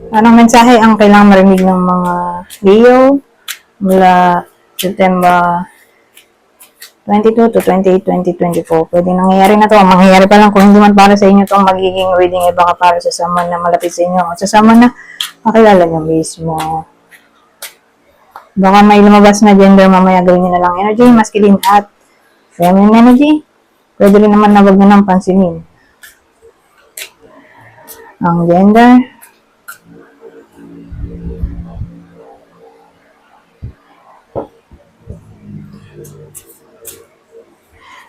Anong mensahe ang kailangang marinig ng mga Leo mula September 22 to 28, 2024? Pwede nangyayari na to. Mangyayari pa lang kung hindi man para sa inyo itong magiging reading, eh baka para sa someone na malapit sa inyo. Sa someone na makilala nyo mismo. Baka may lumabas na gender, mamaya gawin nyo na lang energy, masculine at feminine energy. Pwede rin naman na wag na nang pansinin ang gender.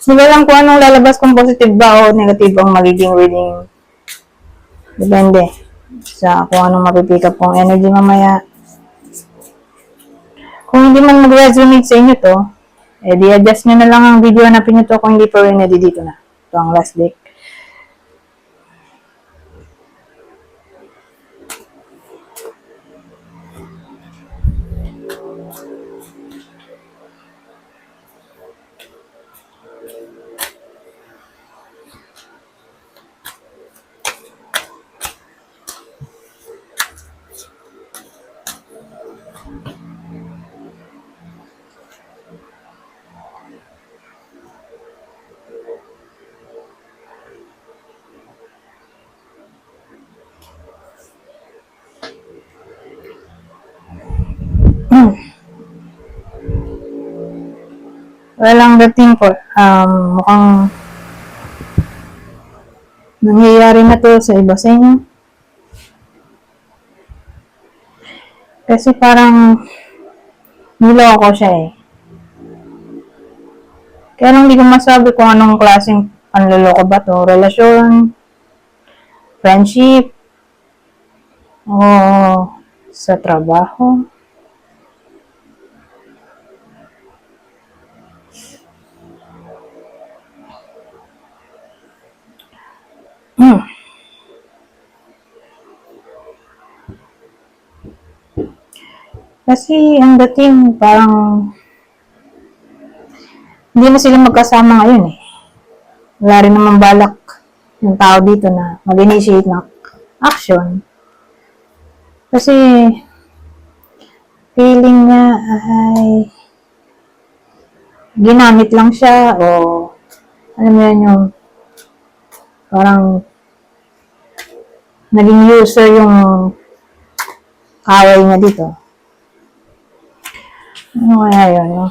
Hindi ko alam kung anong lalabas, kung positive ba o negative ang magiging reading. Depende sa kung anong mapipick up kong energy mamaya. Kung hindi man mag-resonate sa inyo to, eh di-adjust nyo na lang ang video, hanapin nyo to. Kung hindi pa rin, dito na. Ito ang last deck. Walang dating po. Mukhang nangyayari na to sa iba sa inyo. Kasi parang niloko siya eh. Kaya lang hindi ko masabi kung anong klaseng panloloko ba to. Relasyon, friendship, o sa trabaho. Kasi ang dating parang hindi na sila magkasama ngayon eh. Wala rin naman balak ng tao dito na mag-initiate ng action. Kasi feeling niya ay ginamit lang siya o alam mo yan yung parang naging user yung kaway niya dito. Ano kaya yun? No?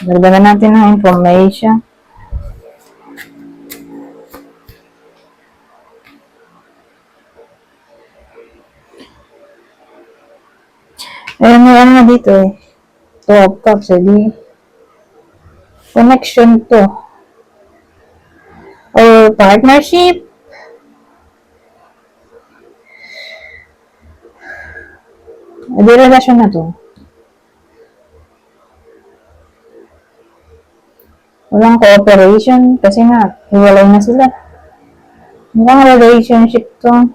Dagdagan natin ng information. Ayan, may ano na dito eh. Two of Cups, di connection to. Or partnership. Di relasyon na to. Walang cooperation kasi nga, hiwalay na sila. Mukhang relationship to.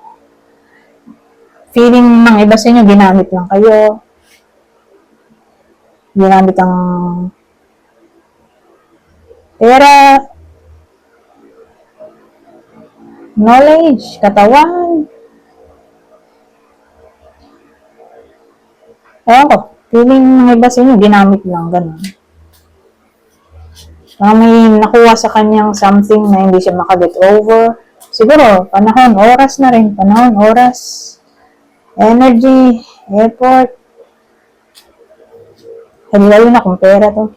Feeling ng iba sa inyo, ginamit lang kayo. Ginamit ang pera, knowledge, katawan. Ewan ko, feeling ng iba sa inyo, ginamit lang, ganun. May nakuha sa kanyang something na hindi siya makaget over. Siguro, panahon, oras na rin. Panahon, oras, energy, effort. Lalo na kung pera to.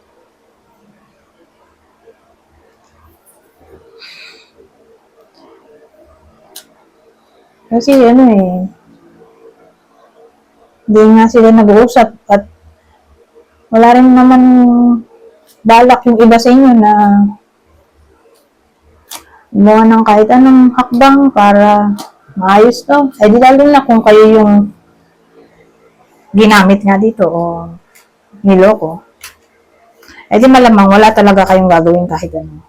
Kasi ano eh, hindi nga sila nag-uusap at wala rin naman balak yung iba sa inyo na gumawa ng kahit anong hakbang para maayos to. Eh di lalo na kung kayo yung ginamit nga dito o niloko. Eh di malamang wala talaga kayong gagawin kahit ano.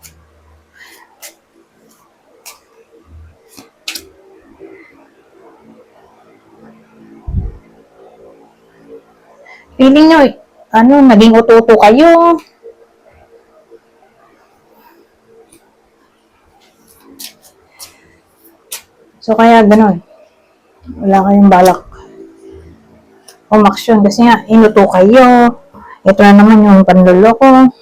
Feeling nyo, naging uto-uto kayo. So, kaya ganun. Wala kayong balak umaksyon kasi nga, inuto kayo. Ito na naman yung panloloko.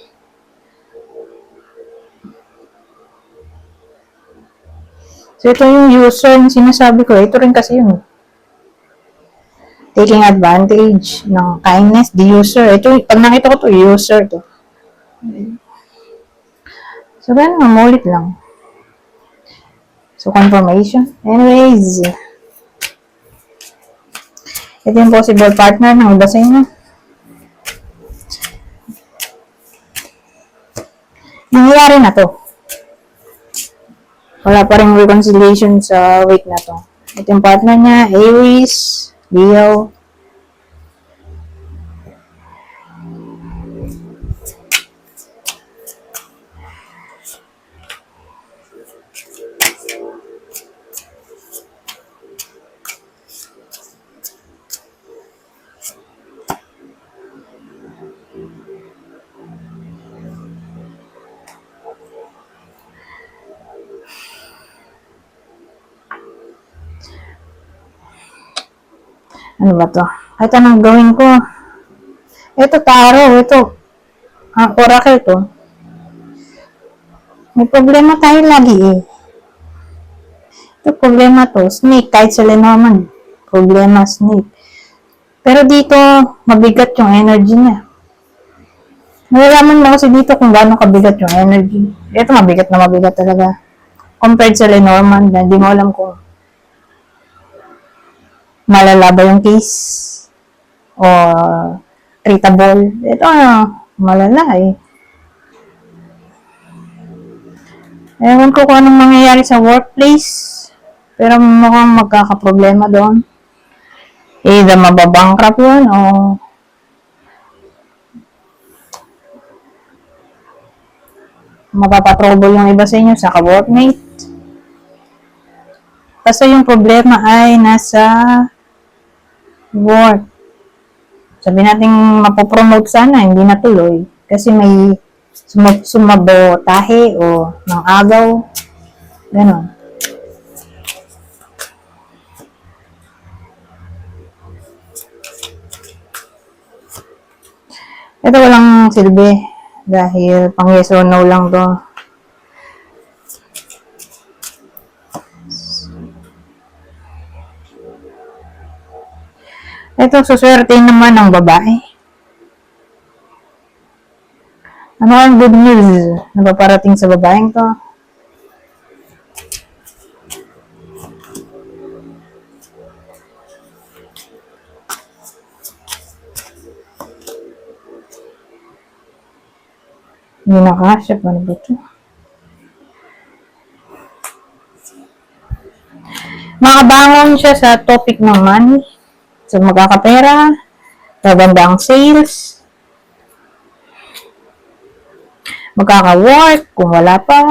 So, ito yung user yung sinasabi ko. Ito rin kasi yun. Taking advantage ng kindness, the user. Ito, pag nakita ko to, user to. So, ganun, mamulit lang. So, confirmation. Anyways, ito yung possible partner ng iba sa inyo. Nangyayari na to. Wala pa rin reconciliation sa week na to. Ito yung partner niya, Aries, Leo. Ano ba to? Ito nang gawin ko. Ito taro, ito. Oracle to. May problema tayo lagi eh. Ito problema to. Snake, kahit sa Lenormand. Problema, snake. Pero dito, mabigat yung energy niya. Nalalaman mo kasi dito kung gaano kabigat yung energy. Ito mabigat na mabigat talaga. Compared sa Lenormand, na hindi mo alam kung malala ba yung case o treatable. Ito malala eh. Ewan ko kung anong mangyayari sa workplace. Pero mukhang magkakaproblema doon. Either mababankrupt yun o mapapatrouble yung iba sa inyo sa ka-workmate. Kasi yung problema ay nasa work. Sabi natin mapopromote sana, hindi natuloy. Kasi may sumabotahe o ng agaw. Ganon. Ito walang silbi. Dahil pang yes or no lang to. Ito, suswerte naman ng babae. Ano ang good news na paparating sa babaeng to? Hindi nakasya. Ano ba ito? Makabangon siya sa topic ng money. So, magkakapera. Maganda ang sales. Magkaka-work kung wala pa.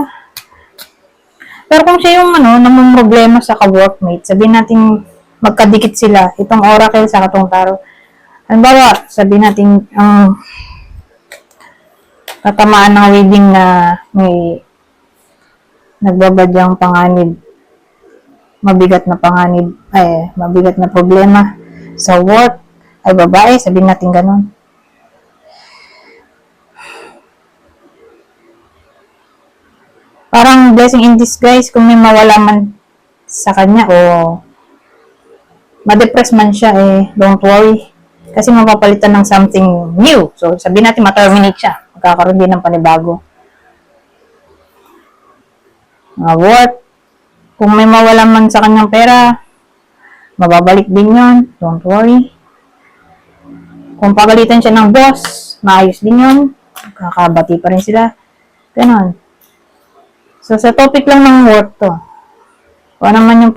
Pero kung siya yung namang problema sa ka-workmate, sabihin natin magkadikit sila. Itong oracle sa katong taro. Halimbawa, sabihin natin ang tatamaan ng reading na may nagbabadyang panganib, mabigat na panganib, mabigat na problema sa work, ay babae, sabihin natin ganun. Parang blessing in disguise kung may mawala man sa kanya o ma-depress man siya, don't worry. Kasi mapapalitan ng something new. So, sabihin natin ma-terminate siya. Magkakaroon din ng panibago. Work. Kung may mawala man sa kanyang pera, mababalik din yun. Don't worry. Kung pagalitan siya ng boss, maayos din yun. Kakabati pa rin sila. Ganon. So, sa topic lang ng work to. Kung ano man yung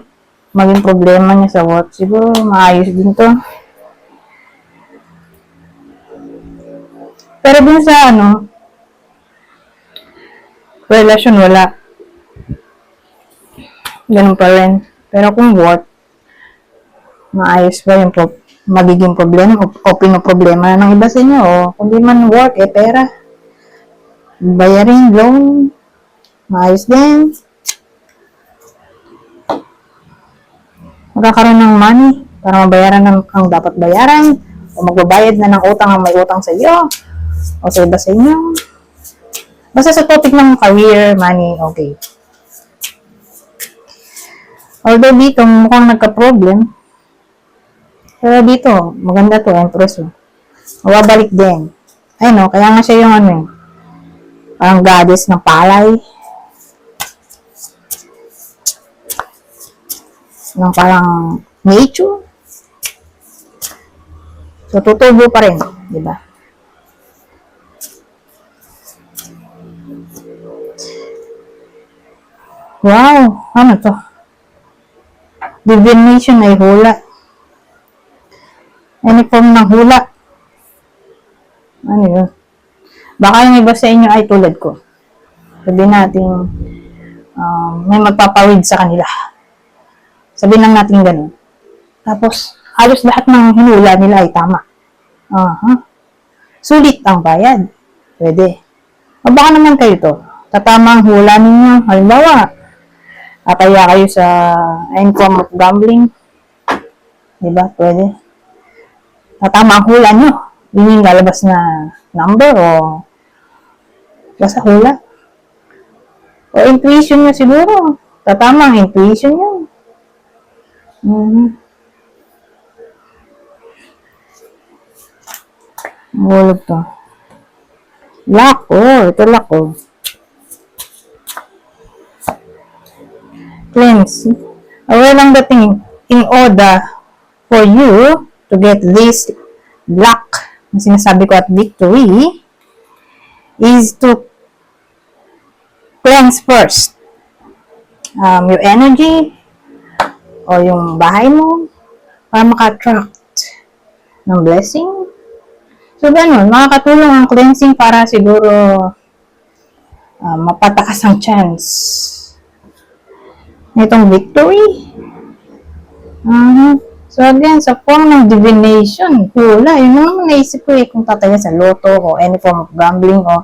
maging problema niya sa work, siguro maayos din to. Pero dun sa relasyon wala. Ganun pa rin. Pero kung work, maayos ba yung magiging problema o pinoproblema ng iba sa inyo o kung di man work, pera. Bayarin, loan, maayos din. magkakaroon ng money para mabayaran ang dapat bayaran o magbabayad na ng utang ang may utang sa iyo o sa iba sa inyo. Basta sa topic ng career, money, okay. Although dito, mukhang nagka-problem. Pero dito, maganda to, Empress. Mababalik din. Ay no, kaya nga siya yung ano eh. Parang goddess ng palay. Ng parang nature. So, tutubo pa rin. Diba? Wow! Ano to? Divination ay hula. Any form ng hula. Ano yun? Baka yung iba sa inyo ay tulad ko. Sabihin natin, may magpapawid sa kanila. Sabihin lang natin ganun. Tapos, halos lahat ng hinula nila ay tama. Sulit ang bayad. Pwede. O baka naman kayo to. Tatama ang hula ninyo. Halimbawa, kaya kayo sa income of gambling. Diba? Pwede. Tatama ang hula nyo. Yun yung lalabas na number o basta hula. O intuition nyo siguro. Tatama ang intuition nyo. Hulog to. Luck. Oh, ito luck oh. Cleanse. Aware lang dating in order for you to get this luck na sinasabi ko at victory is to cleanse first your energy o yung bahay mo para maka-attract ng blessing. So, ganun, makakatulong ang cleansing para siguro mapataas ang chance nitong victory. So, again, sa form ng divination, hula, yun naman naisip ko kung tataya sa loto o any form of gambling o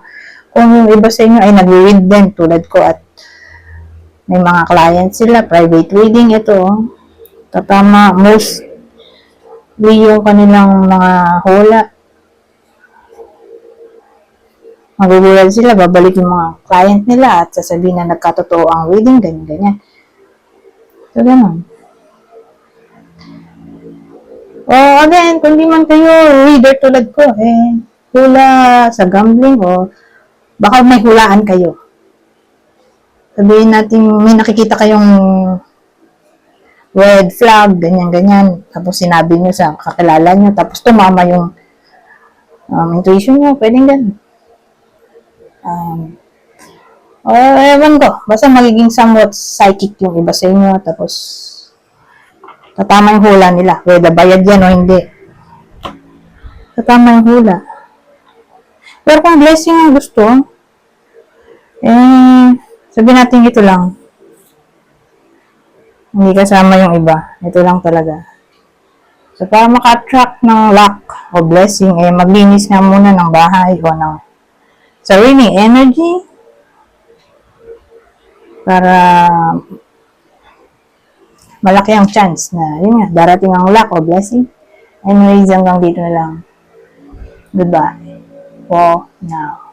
kung yung iba sa inyo ay nag-read din tulad ko at may mga clients sila, private reading, ito, tatama mostly yung kanilang mga hula. Magugulat sila, babalik yung mga client nila at sasabihin na nagkatotoo ang reading, ganyan-ganyan. So, ganun. O, again, kung di man kayo reader tulad ko, hula sa gambling o baka may hulaan kayo. Sabihin natin, may nakikita kayong red flag, ganyan-ganyan. Tapos sinabi nyo sa kakilala nyo, tapos tumama yung intuition nyo, pwedeng ganun. Ewan ko, basta magiging somewhat psychic yung iba sa inyo, tapos tatama yung hula nila, whether bayad yan o hindi. Tatama yung hula. Pero kung blessing ang gusto, sabihin natin ito lang. Hindi kasama yung iba. Ito lang talaga. So, para maka-attract ng luck o blessing, maglinis nga muna ng bahay o ng sariling energy para malaki ang chance na, yun nga, darating ang luck o blessing. Anyways, hanggang dito na lang. Goodbye for now.